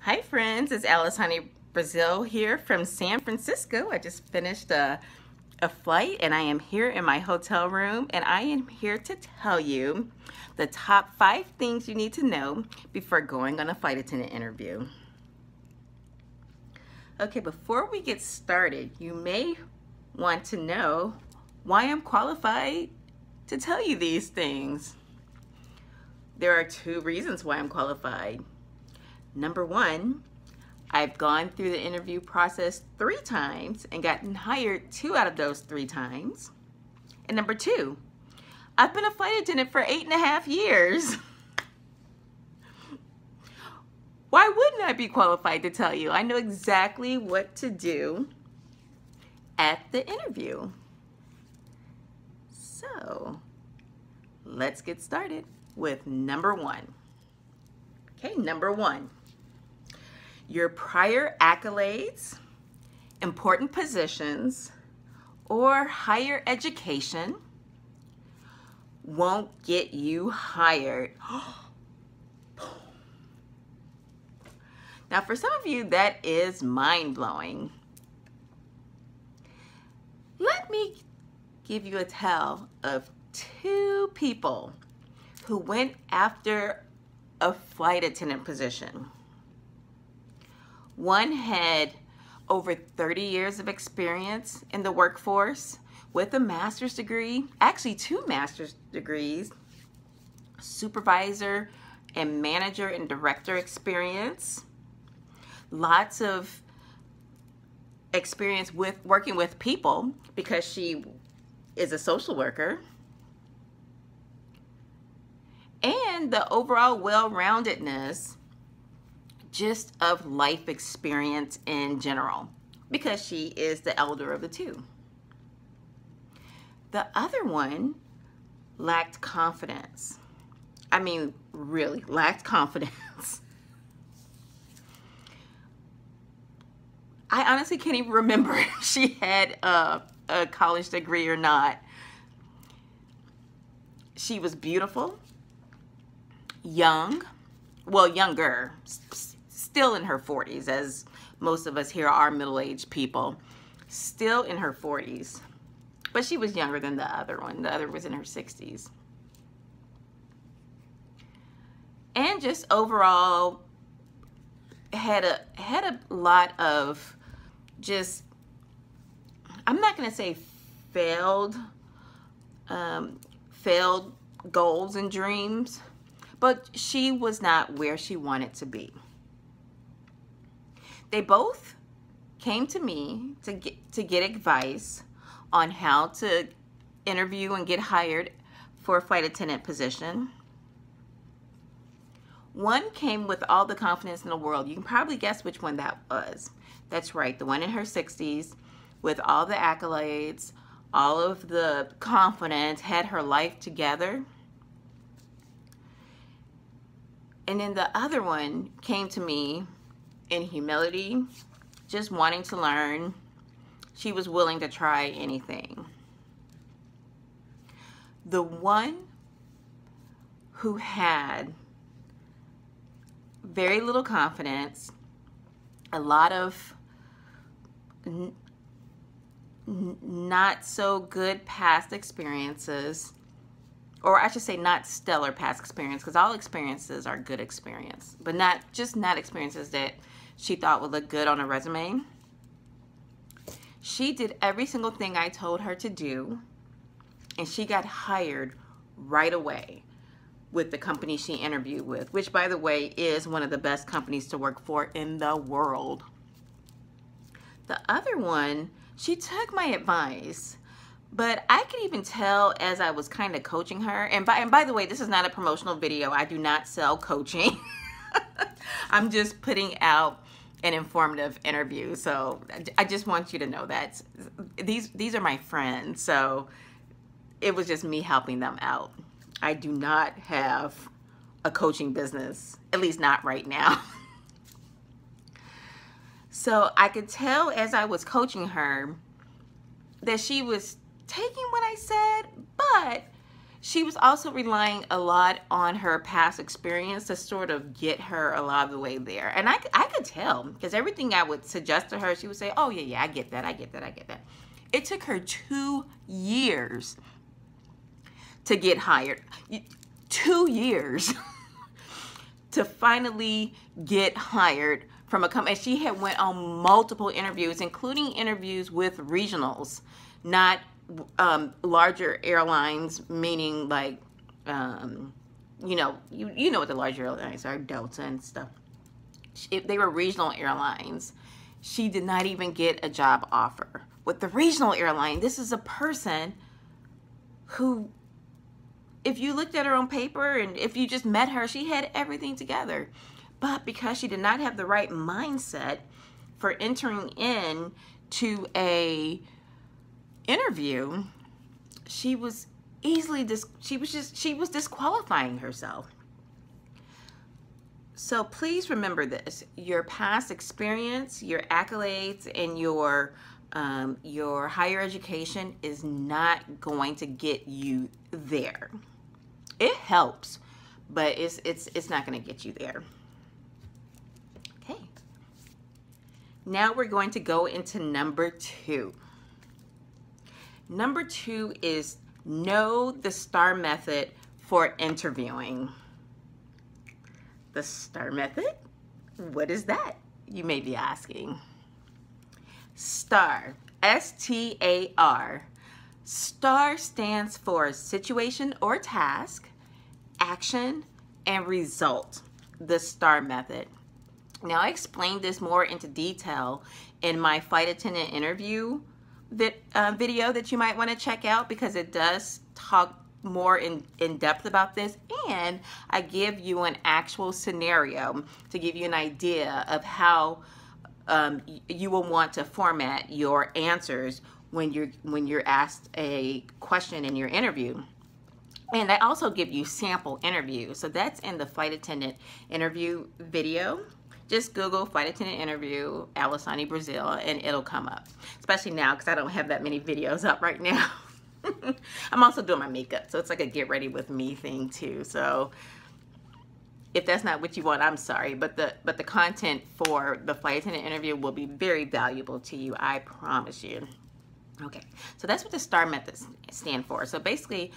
Hi friends, it's Alisani Brazil here from San Francisco. I just finished a flight and I am here in my hotel room and I am here to tell you the top 5 things you need to know before going on a flight attendant interview. Okay, before we get started, you may want to know why I'm qualified to tell you these things. There are 2 reasons why I'm qualified. Number 1, I've gone through the interview process 3 times and gotten hired 2 out of those 3 times. And number 2, I've been a flight attendant for 8.5 years. Why wouldn't I be qualified to tell you? I know exactly what to do at the interview. So, let's get started with number 1. Okay, number 1. Your prior accolades, important positions, or higher education won't get you hired. Now, for some of you, that is mind-blowing. Let me give you a tale of 2 people who went after a flight attendant position. One had over 30 years of experience in the workforce with a master's degree, actually 2 master's degrees, supervisor and manager and director experience, lots of experience with working with people because she is a social worker, and the overall well-roundedness just of life experience in general, because she is the elder of the 2. The other one lacked confidence. I mean, really lacked confidence. I honestly can't even remember if she had a college degree or not. She was beautiful, young, well, younger, still in her 40s, as most of us here are middle-aged people, still in her 40s. But she was younger than the other one. The other was in her 60s. And just overall had a lot of just, I'm not going to say failed goals and dreams, but she was not where she wanted to be. They both came to me to get advice on how to interview and get hired for a flight attendant position. One came with all the confidence in the world. You can probably guess which one that was. That's right, the one in her 60s with all the accolades, all of the confidence, had her life together. And then the other one came to me in humility, just wanting to learn. She was willing to try anything. The one who had very little confidence, a lot of not so good past experiences, or I should say not stellar past experience, because all experiences are good experience, but not experiences that she thought would look good on a resume. She did every single thing I told her to do, and she got hired right away with the company she interviewed with, which, by the way, is one of the best companies to work for in the world. The other one, she took my advice, but I could even tell as I was kind of coaching her, and by the way, this is not a promotional video. I do not sell coaching. I'm just putting out an informative interview, so I just want you to know that these are my friends, so it was just me helping them out. I do not have a coaching business, at least not right now. So I could tell as I was coaching her that she was taking what I said, but She was also relying a lot on her past experience to sort of get her a lot of the way there. And I could tell, because everything I would suggest to her, she would say, oh, yeah, I get that, I get that, I get that. It took her 2 years to get hired. 2 years to finally get hired from a company. She had went on multiple interviews, including interviews with regionals, not larger airlines, meaning like, you know what the larger airlines are, Delta and stuff. If they were regional airlines, she did not even get a job offer. With the regional airline, this is a person who, if you looked at her on paper and if you just met her, she had everything together. But because she did not have the right mindset for entering in to a interview, she was disqualifying herself. So please remember this: your past experience, your accolades, and your higher education is not going to get you there. It helps, but it's not going to get you there. Okay. Now we're going to go into number 2. Number 2 is know the STAR method for interviewing. The STAR method? What is that? You may be asking. STAR, S-T-A-R. STAR stands for situation or task, action, and result. The STAR method. Now, I explained this more into detail in my flight attendant interview video that you might want to check out, because it does talk more in depth about this, and I give you an actual scenario to give you an idea of how you will want to format your answers when you're asked a question in your interview. And I also give you sample interviews. So that's in the flight attendant interview video. Just Google flight attendant interview, Alisani Brazil, and it'll come up. Especially now, because I don't have that many videos up right now. I'm also doing my makeup, so it's like a get ready with me thing too. So if that's not what you want, I'm sorry, but the content for the flight attendant interview will be very valuable to you, I promise you. Okay, so that's what the STAR method stand for. So basically,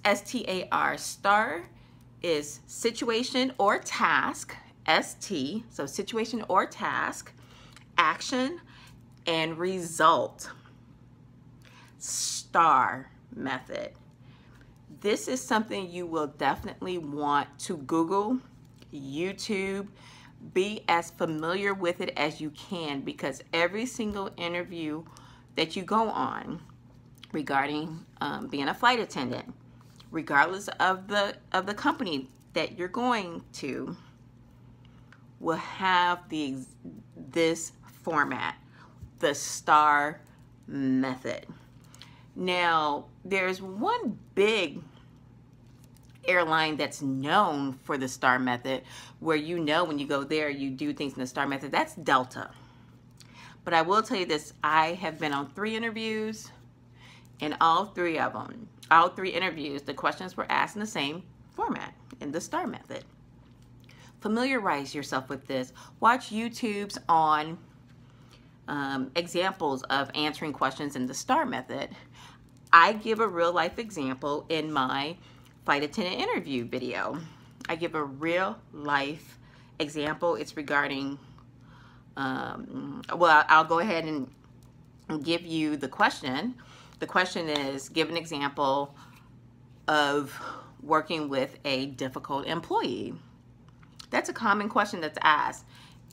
S-T-A-R, STAR is situation or task, S-T, so situation or task, action, and result. STAR method. This is something you will definitely want to Google, YouTube, be as familiar with it as you can, because every single interview that you go on regarding being a flight attendant, regardless of the company that you're going to, will have this format, the STAR method. Now, there's one big airline that's known for the STAR method, where you know when you go there, you do things in the STAR method. That's Delta. But I will tell you this, I have been on 3 interviews, and all 3 of them, all 3 interviews, the questions were asked in the same format, in the STAR method. Familiarize yourself with this. Watch YouTubes on examples of answering questions in the STAR method. I give a real life example in my flight attendant interview video. I give a real life example. It's regarding, well, I'll go ahead and give you the question. The question is, give an example of working with a difficult employee. That's a common question that's asked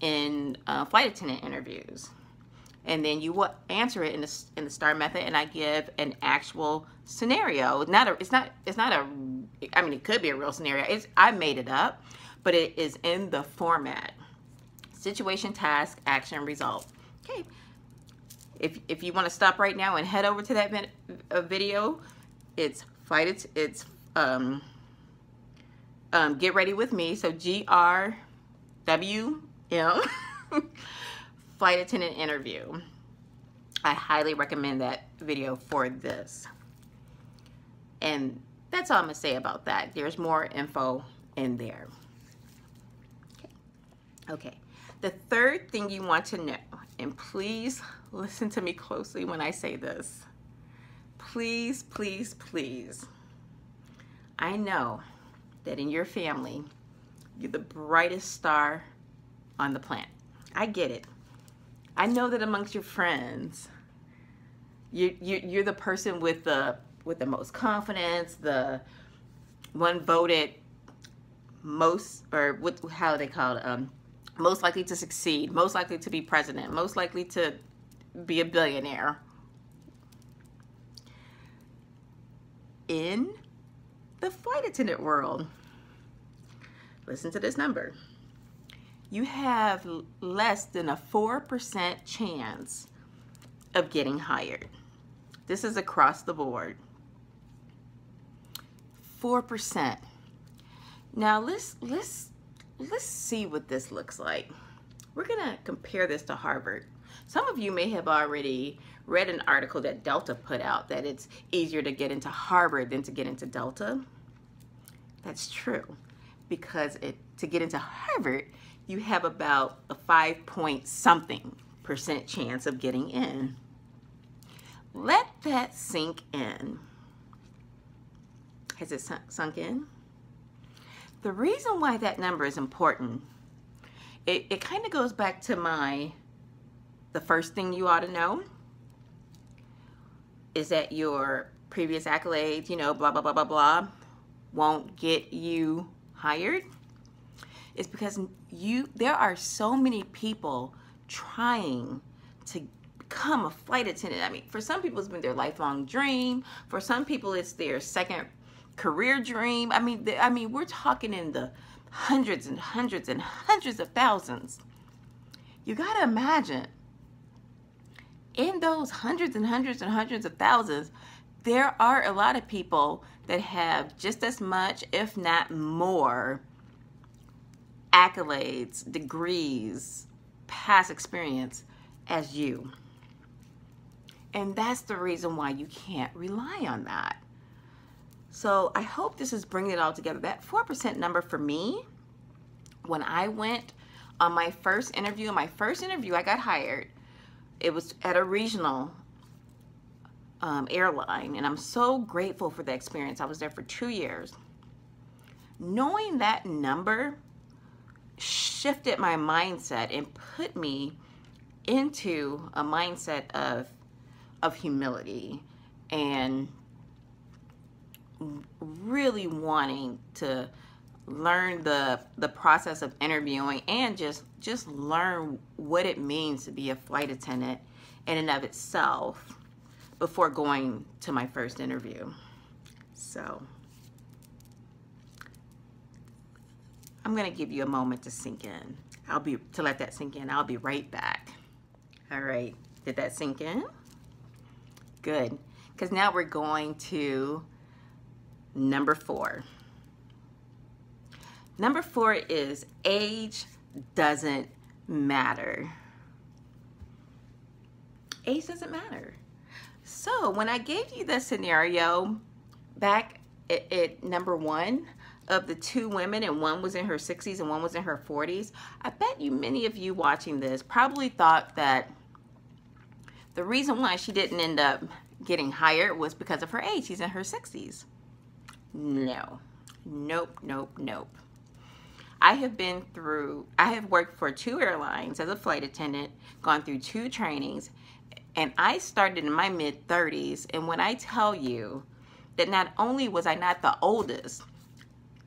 in flight attendant interviews. And then you will answer it in the STAR method, and I give an actual scenario. It's not a, I mean, it could be a real scenario. I made it up, but it is in the format. Situation, task, action, result. Okay. If you want to stop right now and head over to that video, it's Get Ready With Me. So GRWM. Flight attendant interview. I highly recommend that video for this. And That's all I'm going to say about that. There's more info in there. Okay. The third thing you want to know, and please listen to me closely when I say this. Please, please, please. I know that in your family, you're the brightest star on the planet. I get it. I know that amongst your friends, you're the person with the most confidence, the one voted most, or how they call it, most likely to succeed, most likely to be president, most likely to be a billionaire. In the flight attendant world, listen to this number. You have less than a 4% chance of getting hired. This is across the board. 4%. Now let's see what this looks like. We're gonna compare this to Harvard. Some of you may have already read an article that Delta put out that it's easier to get into Harvard than to get into Delta. That's true, because to get into Harvard, you have about a 5-point-something% chance of getting in. Let that sink in. Has it sunk in? The reason why that number is important, it kind of goes back to the first thing you ought to know is that your previous accolades, blah, blah, blah, blah, blah, won't get you hired. It's because there are so many people trying to become a flight attendant. I mean, for some people, it's been their lifelong dream. For some people, it's their second career dream. I mean, we're talking in the hundreds and hundreds and hundreds of thousands. You got to imagine, in those hundreds and hundreds and hundreds of thousands, there are a lot of people that have just as much, if not more, accolades, degrees, past experience as you. And that's the reason why you can't rely on that. So I hope this is bringing it all together. That 4% number for me, when I went on my first interview, I got hired. It was at a regional airline, and I'm so grateful for the experience. I was there for 2 years. Knowing that number shifted my mindset and put me into a mindset of humility and really wanting to learn the process of interviewing and just learn what it means to be a flight attendant in and of itself before going to my first interview. So I'm gonna give you a moment to sink in. To let that sink in. I'll be right back. All right, did that sink in? Good, because now we're going to number 4. Number 4 is age doesn't matter. Age doesn't matter. So when I gave you the scenario back at number 1 of the 2 women, and one was in her 60s and one was in her 40s, I bet many of you watching this probably thought that the reason why she didn't end up getting hired was because of her age. She's in her 60s. No. Nope, nope, nope. I have worked for 2 airlines as a flight attendant, gone through 2 trainings, and I started in my mid-30s. And when I tell you that not only was I not the oldest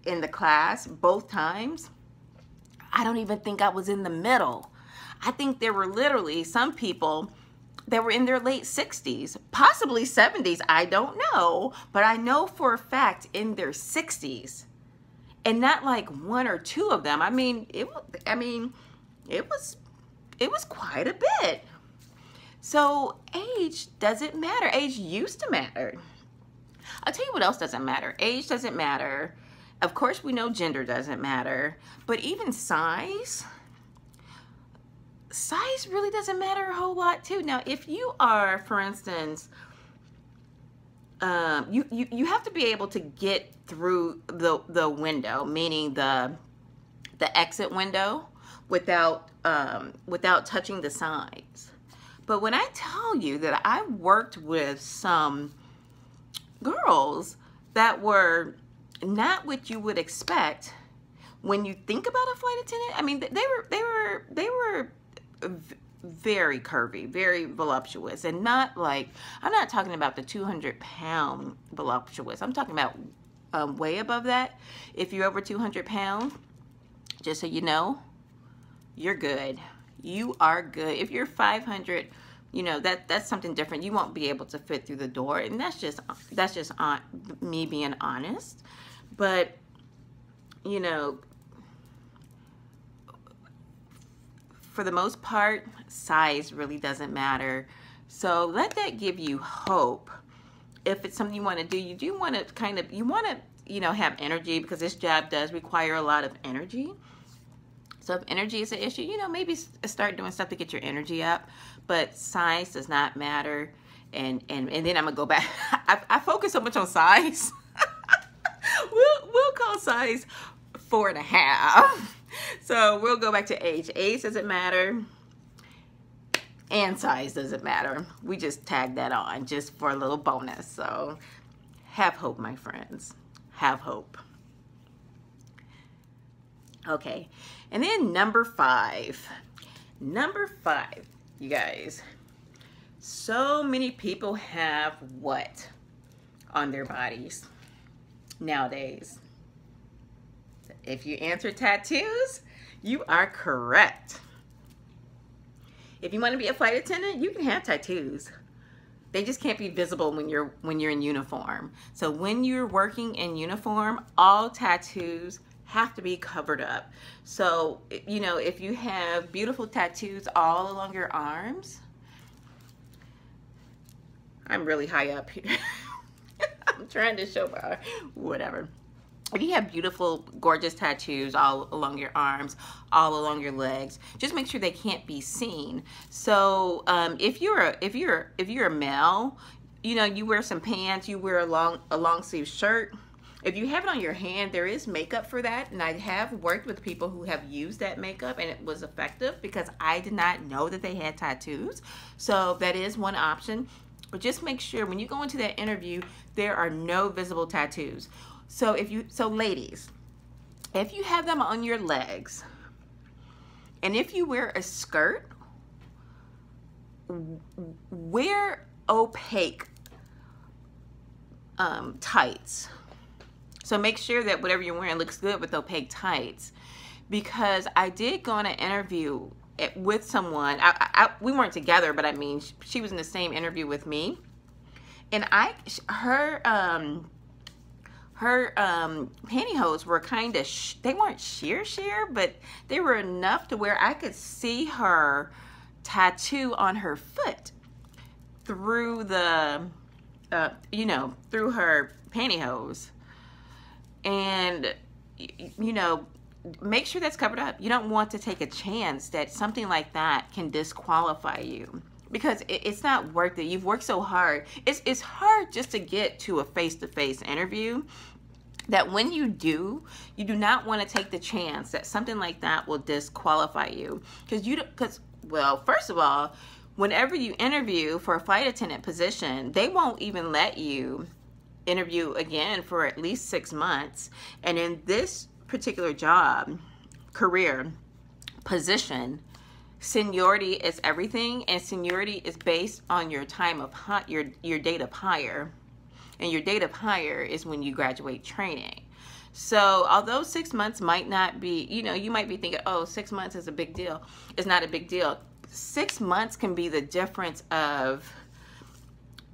in the class both times, I don't even think I was in the middle. I think there were literally some people that were in their late 60s, possibly 70s, I don't know, but I know for a fact in their 60s. And not like 1 or 2 of them. It was quite a bit. So age doesn't matter. Age used to matter. I'll tell you what else doesn't matter. Age doesn't matter. Of course, we know gender doesn't matter, but even size really doesn't matter a whole lot too. Now, if you are, for instance, you have to be able to get through the window, meaning the exit window, without touching the sides. But when I tell you that I worked with some girls that were not what you would expect when you think about a flight attendant. I mean, they were very curvy, very voluptuous, and not like, I'm not talking about the 200-pound voluptuous. I'm talking about way above that. If you're over 200 pounds, just so you know, you're good. You are good. If you're 500, you know, that's something different. You won't be able to fit through the door, and that's just on me being honest. But you know, for the most part, size really doesn't matter. So let that give you hope. If it's something you want to do, you do want to you know, have energy, because this job does require a lot of energy. So if energy is an issue, you know, maybe start doing stuff to get your energy up. But size does not matter. And then I'm gonna go back. I focus so much on size. we'll call size 4.5. So we'll go back to age. Age doesn't matter, and size doesn't matter. We just tag that on just for a little bonus. So have hope, my friends. Have hope. Okay, and then number 5. Number 5, you guys. So many people have what on their bodies nowadays? If you answer tattoos, you are correct. If you want to be a flight attendant, you can have tattoos. They just can't be visible when you're in uniform. So when you're working in uniform, all tattoos have to be covered up. So, you know, if you have beautiful tattoos all along your arms, I'm really high up here. I'm trying to show my, whatever. If you have beautiful, gorgeous tattoos all along your arms, all along your legs, just make sure they can't be seen. So if you're a male, you know, you wear some pants, you wear a long sleeve shirt. If you have it on your hand, there is makeup for that, and I have worked with people who have used that makeup, and it was effective because I did not know that they had tattoos. So that is one option. But just make sure when you go into that interview, there are no visible tattoos. So ladies, if you have them on your legs, and if you wear a skirt, wear opaque tights. So make sure that whatever you're wearing looks good with opaque tights. Because I did go on an interview with someone. We weren't together, but I mean, she was in the same interview with me, and her pantyhose were kind of they weren't sheer, but they were enough to where I could see her tattoo on her foot through the you know, through her pantyhose. And you know, make sure that's covered up. You don't want to take a chance that something like that can disqualify you, because it's not worth it. You've worked so hard. It's hard just to get to a face-to-face interview, that when you do not want to take the chance that something like that will disqualify you. Because well, first of all, whenever you interview for a flight attendant position, they won't even let you interview again for at least 6 months. And in this particular job, career, position, seniority is everything, and seniority is based on your time of your date of hire, and your date of hire is when you graduate training. So although 6 months might not be, you know, you might be thinking, oh, 6 months is a big deal. It's not a big deal. 6 months can be the difference of,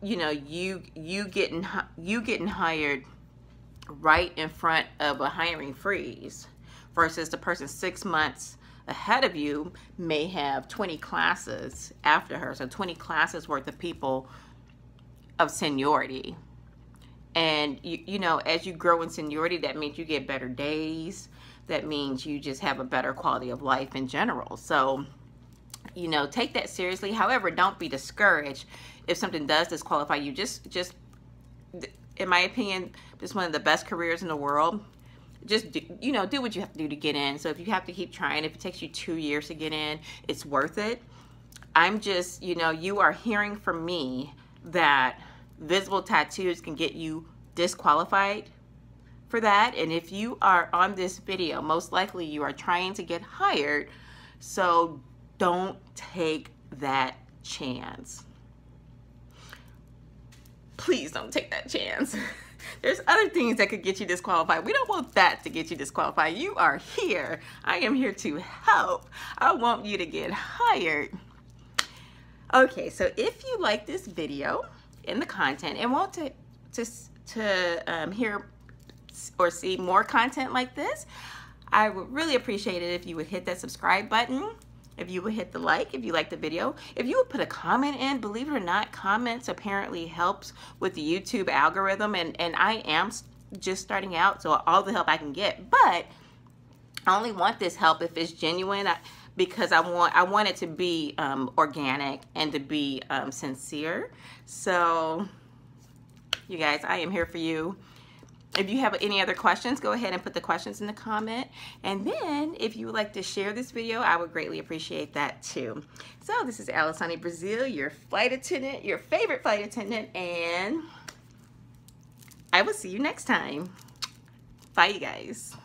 you know, you getting hired right in front of a hiring freeze, versus the person 6 months ahead of you may have 20 classes after her. So 20 classes worth of people of seniority. And you know, as you grow in seniority, that means you get better days. That means you just have a better quality of life in general. So, you know, take that seriously. However, don't be discouraged if something does disqualify you. Just in my opinion, it's one of the best careers in the world. Just do, you know, do what you have to do to get in. So if you have to keep trying, if it takes you 2 years to get in, it's worth it. I'm just, you know, you are hearing from me that visible tattoos can get you disqualified for that. And if you are on this video, most likely you are trying to get hired. So don't take that chance. Please don't take that chance. There's other things that could get you disqualified. We don't want that to get you disqualified. You are here. I am here to help. I want you to get hired. Okay, so if you like this video and the content and want to hear or see more content like this, I would really appreciate it if you would hit that subscribe button, if you would hit the like, if you like the video, if you would put a comment in. Believe it or not, comments apparently helps with the YouTube algorithm, and I am just starting out, so all the help I can get, but I only want this help if it's genuine, because I want it to be organic and to be sincere. So you guys, I am here for you. If you have any other questions, go ahead and put the questions in the comment. And then if you would like to share this video, I would greatly appreciate that too. So this is Alisani Brazil, your flight attendant, your favorite flight attendant, and I will see you next time. Bye, you guys.